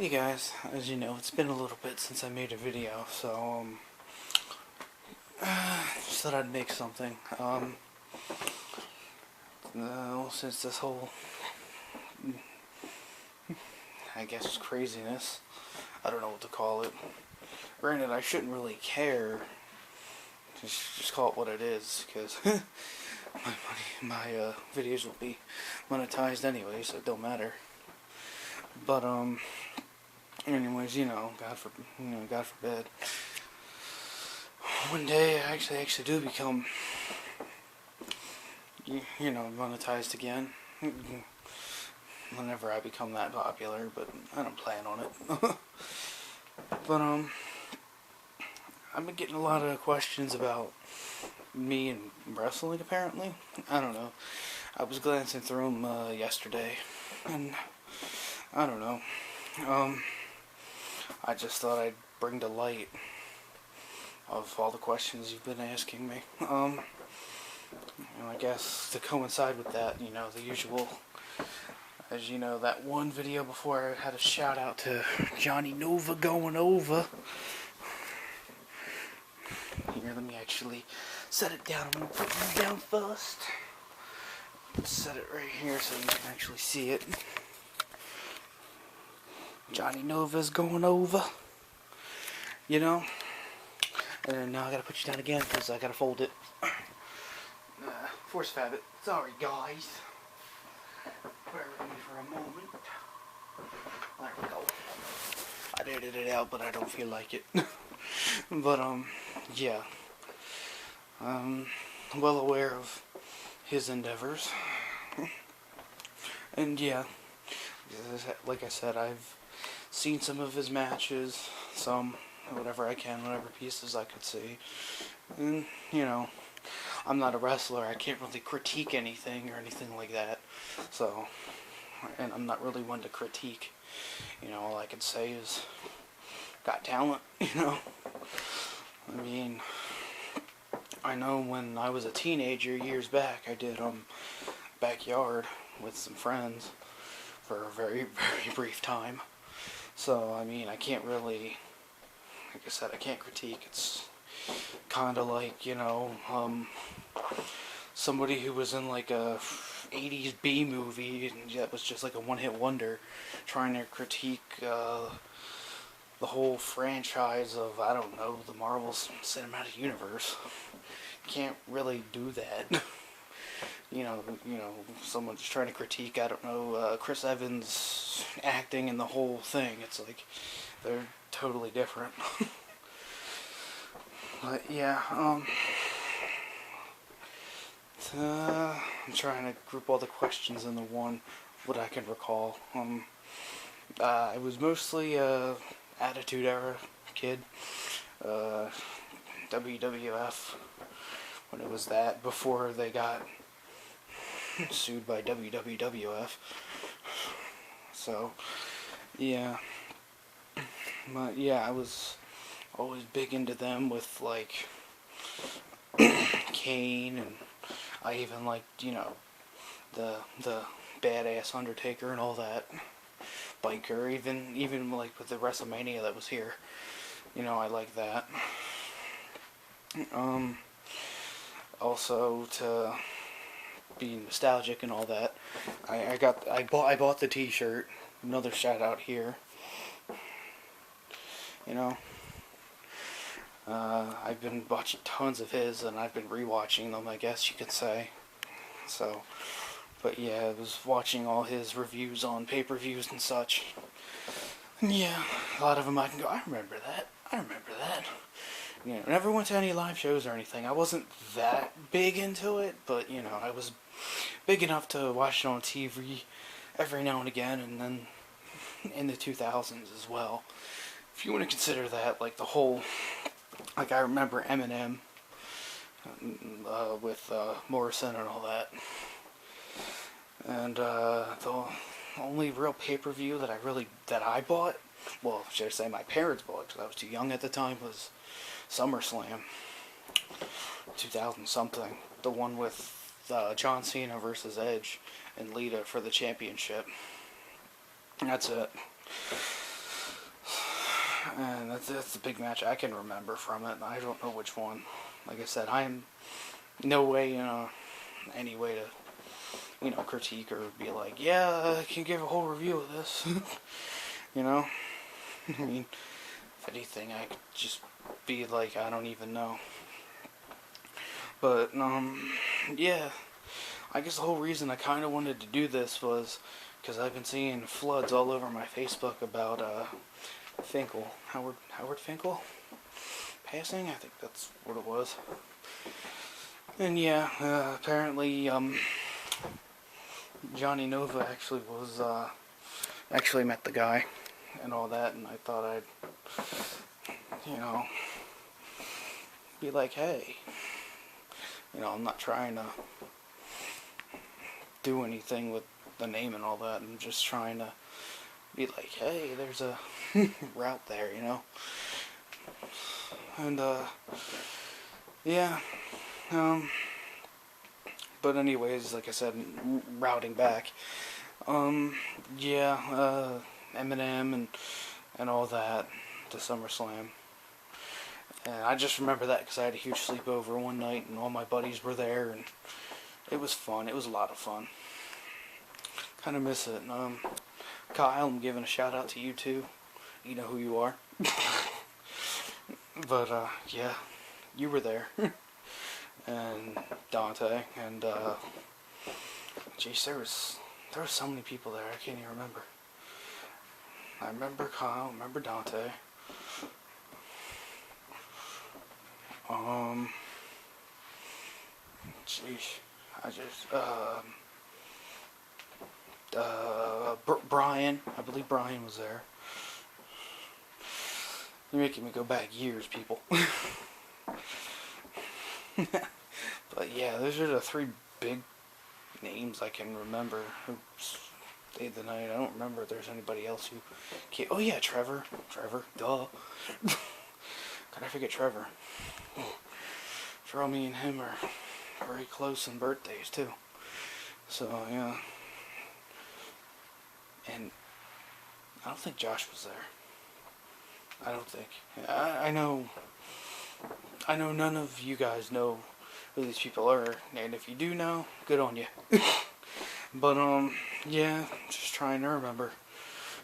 Hey guys, as you know, it's been a little bit since I made a video, so just thought I'd make something. Since this whole, I guess, craziness, I don't know what to call it. Granted, I shouldn't really care. Just call it what it is, because my videos will be monetized anyway, so it don't matter. But anyways, God forbid, one day I actually do become, monetized again. Whenever I become that popular, but I don't plan on it. But I've been getting a lot of questions about me and wrestling. Apparently, I don't know. I was glancing through them yesterday, and I don't know. I just thought I'd bring to light of all the questions you've been asking me. I guess to coincide with that, the usual, as you know, that one video before I had a shout out to Johnny Nova going over. Here, let me actually set it down. I'm going to put you down first. Set it right here so you can actually see it. Johnny Nova's going over. And then now I gotta put you down again because I gotta fold it. Force fab it. Sorry, guys. Bear with me for a moment. There we go. I'd edit it out, but I don't feel like it. But, yeah. Well aware of his endeavors. And, yeah. Like I said, I've seen some of his matches. Whatever pieces I could see. And, I'm not a wrestler. I can't really critique anything or anything like that. So, and I'm not really one to critique. All I can say is, got talent, I mean, I know when I was a teenager years back, I did, backyard with some friends for a very, very brief time. So, I mean, I can't really, like I said, I can't critique. It's kind of like, somebody who was in like a 80s B movie and that was just like a one-hit wonder trying to critique the whole franchise of, I don't know, the Marvel Cinematic Universe. Can't really do that. Someone just trying to critique, I don't know, Chris Evans' acting and the whole thing. It's like, they're totally different. But, yeah, I'm trying to group all the questions into one, what I can recall. I was mostly a Attitude Era kid, WWF, when it was that, before they got sued by WWF. So, yeah. But, yeah, I was always big into them with, like, Kane, and I even liked, the badass Undertaker and all that. Biker, even like with the WrestleMania that was here. I like that. Also, to be nostalgic and all that, I bought the T-shirt. Another shout out here. I've been watching tons of his, and I've been rewatching them, I guess you could say. So, but yeah, I was watching all his reviews on pay-per-views and such. And yeah, a lot of them I can go, I remember that. Never went to any live shows or anything. I wasn't that big into it, but, I was big enough to watch it on TV every now and again, and then in the 2000s as well. If you want to consider that, like, the whole, like, I remember Eminem with Morrison and all that. And the only real pay-per-view that I bought, well, should I say my parents bought, because I was too young at the time, was SummerSlam 2000 something. The one with John Cena versus Edge and Lita for the championship. That's it. And that's the big match I can remember from it. I don't know which one. Like I said, I am no way, any way to, critique or be like, yeah, I can give a whole review of this. you know? I mean, if anything, I could just be like, I don't even know. But, yeah. I guess the whole reason I kind of wanted to do this was because I've been seeing floods all over my Facebook about, Finkel. Howard Finkel? Passing? I think that's what it was. And yeah, apparently, Johnny Nova actually was, actually met the guy and all that, and I thought I'd, be like, hey, I'm not trying to do anything with the name and all that. I'm just trying to be like, hey, there's a route there, And, yeah, but anyways, like I said, routing back, yeah, Eminem and all that, to SummerSlam. And I just remember that because I had a huge sleepover one night and all my buddies were there and it was fun. It was a lot of fun. Kind of miss it. Kyle, I'm giving a shout out to you too. You know who you are. But, yeah, you were there. And Dante, and, jeez, there was so many people there, I can't even remember. I remember Kyle, I remember Dante. Jeez, Brian, I believe Brian was there. You're making me go back years, people. But yeah, those are the three big names I can remember who stayed the night. I don't remember if there's anybody else who came. Oh yeah, Trevor, duh. Could I forget Trevor? Me and him are very close in birthdays too. So yeah. And I don't think Josh was there. I don't think. I know none of you guys know who these people are, and if you do know, good on you. But yeah, just trying to remember.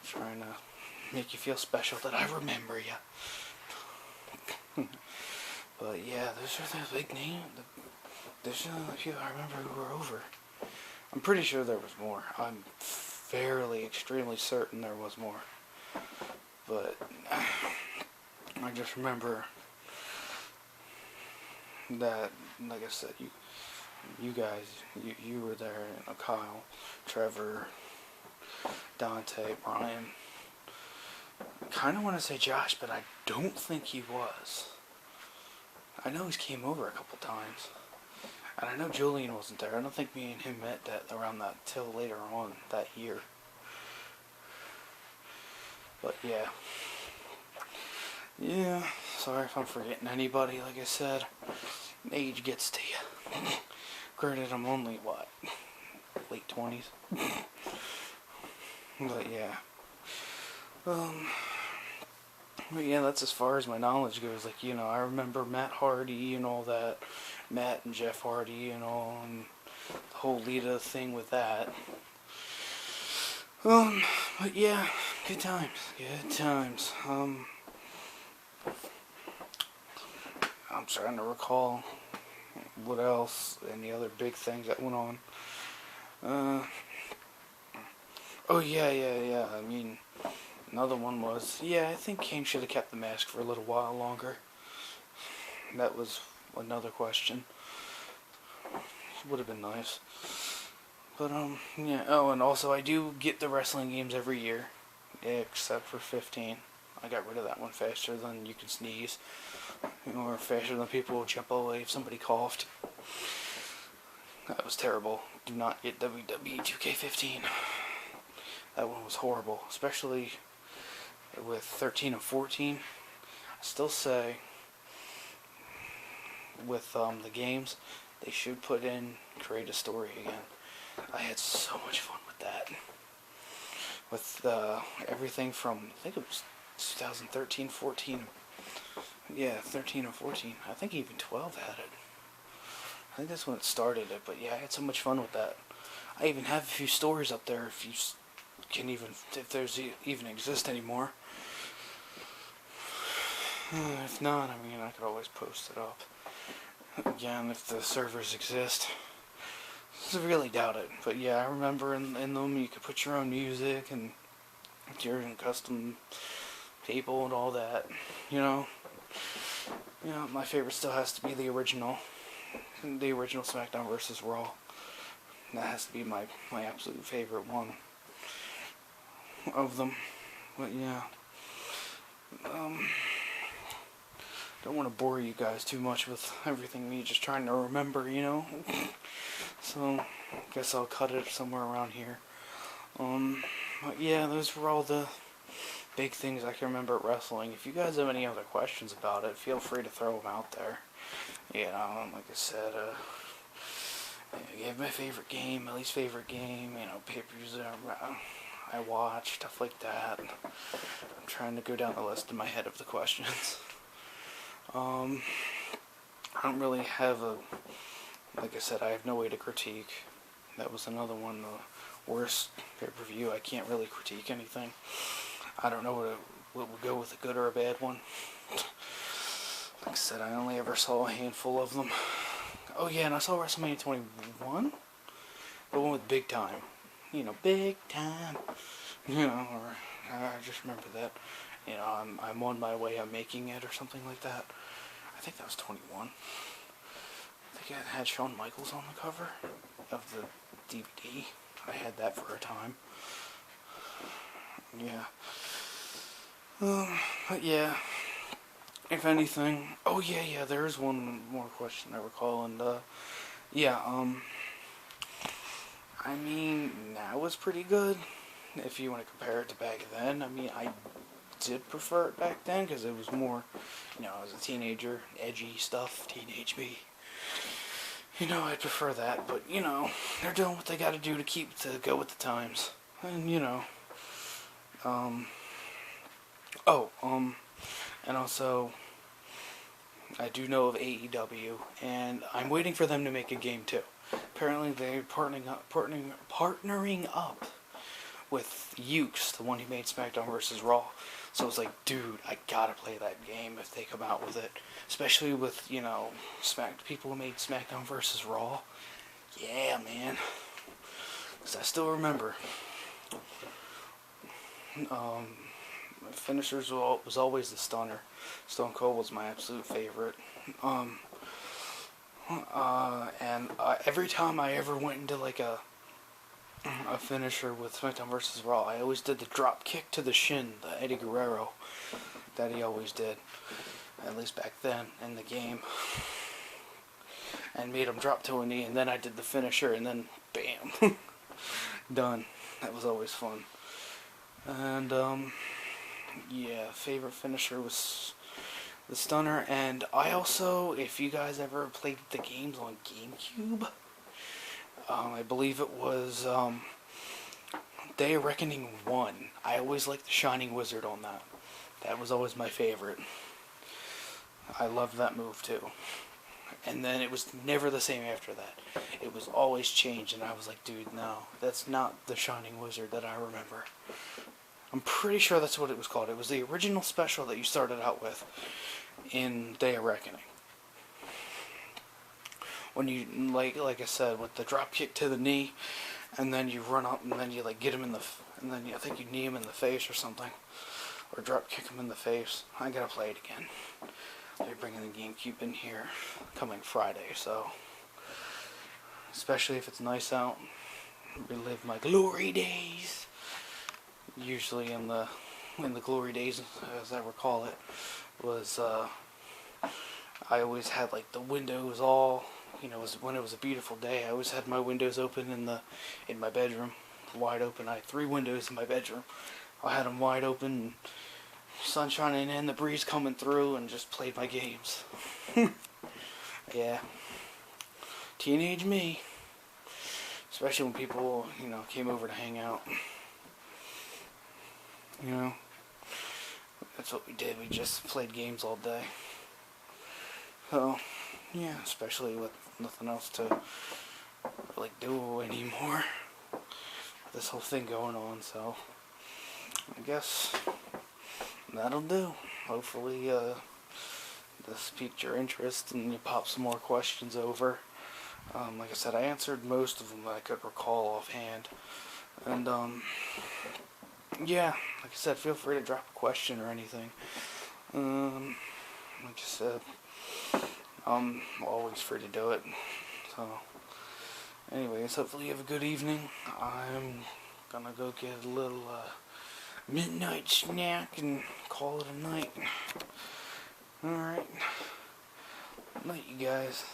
Trying to make you feel special that I remember you. But yeah, those are the big names. Those are the people I remember who were over. I'm pretty sure there was more. I'm fairly, extremely certain there was more. But I just remember that, like I said, you guys, you were there. Kyle, Trevor, Dante, Brian. I kind of want to say Josh, but I don't think he was. I know he came over a couple times. And I know Julian wasn't there. I don't think me and him met around that till later on that year. But yeah. Yeah, sorry if I'm forgetting anybody, like I said. Age gets to you. Granted, I'm only, late 20s? But yeah. But yeah, that's as far as my knowledge goes. Like, I remember Matt Hardy and all that. Matt and Jeff Hardy and all, and the whole Lita thing with that. But yeah, good times. I'm trying to recall what else, any other big things that went on. Oh yeah. I mean, another one was, I think Kane should have kept the mask for a little while longer. That was another question. Would have been nice. But, yeah. Oh, and also I do get the wrestling games every year, except for 15. I got rid of that one faster than you can sneeze. Or faster than people will jump away if somebody coughed. That was terrible. Do not get WWE 2K15. That one was horrible, especially with 13 and 14. I still say with the games, they should create a story again. I had so much fun with that. With everything from, I think it was 2013, 14. Yeah, 13 or 14. I think even 12 had it. I think that's when it started it, but yeah, I had so much fun with that. I even have a few stories up there if you can even, if there's even exist anymore. If not, I mean, I could always post it up. Again, if the servers exist. I really doubt it, but yeah, I remember in them you could put your own music and your own custom people and all that, you know. My favorite still has to be the original Smackdown versus Raw. That has to be my absolute favorite one of them. But yeah, don't want to bore you guys too much with everything me just trying to remember, So, I guess I'll cut it somewhere around here. But yeah, those were all the big things I can remember at wrestling. If you guys have any other questions about it, feel free to throw them out there. Like I said, my favorite game, my least favorite game, pay-per-views I watch, stuff like that. I'm trying to go down the list in my head of the questions. I don't really have like I said, I have no way to critique. That was another one, the worst pay-per-view. I can't really critique anything. I don't know what would go with a good or a bad one. Like I said, I only ever saw a handful of them. Oh yeah, and I saw WrestleMania 21? The one with Big Time. Big Time. Or I just remember that. I'm on my way, I'm making it, or something like that. I think that was 21. I think it had Shawn Michaels on the cover of the DVD. I had that for a time. Yeah. But yeah. If anything, there is one more question I recall, and I mean, now it's pretty good. If you want to compare it to back then, I mean, I did prefer it back then because it was more, I was a teenager, edgy stuff, teenage me. I'd prefer that, but they're doing what they got to do to go with the times, and and also, I do know of AEW, and I'm waiting for them to make a game too. Apparently, they're partnering up with Ukes, the one who made SmackDown vs. Raw. So it's like, dude, I gotta play that game if they come out with it. Especially with, people who made SmackDown vs. Raw. Yeah, man. Because I still remember. My finishers was always the Stunner. Stone Cold was my absolute favorite. And every time I ever went into like a finisher with SmackDown vs. Raw, I always did the drop kick to the shin, the Eddie Guerrero that he always did, at least back then in the game, and made him drop to a knee, and then I did the finisher, and then bam, done. That was always fun. And favorite finisher was the Stunner. And I also, if you guys ever played the games on GameCube, I believe it was Day of Reckoning 1. I always liked the Shining Wizard on that. That was always my favorite. I loved that move too. And then it was never the same after that. It was always changed, and I was like, dude, no, that's not the Shining Wizard that I remember. I'm pretty sure that's what it was called. It was the original special that you started out with in Day of Reckoning. When you, like I said, with the drop kick to the knee, and then you run up, and then you get him in the, and then I think you knee him in the face or something, or drop kick him in the face. I gotta play it again. They're bringing the GameCube in here coming Friday, so especially if it's nice out, relive my glory days. Usually in the glory days, as I recall it, was I always had like the windows all, when it was a beautiful day, I always had my windows open in my bedroom, wide open. I had 3 windows in my bedroom. I had them wide open, sun shining in, the breeze coming through, and just played my games. Yeah. Teenage me. Especially when people, came over to hang out. that's what we did. We just played games all day. So, yeah, especially with nothing else to really do anymore. This whole thing going on, so I guess that'll do. Hopefully, this piqued your interest and you pop some more questions over. Like I said, I answered most of them that I could recall offhand. And, yeah, like I said, feel free to drop a question or anything. Like I said, I'm always free to do it. So, anyways, hopefully you have a good evening. I'm gonna go get a little, midnight snack and call it a night. Alright. Night, you guys.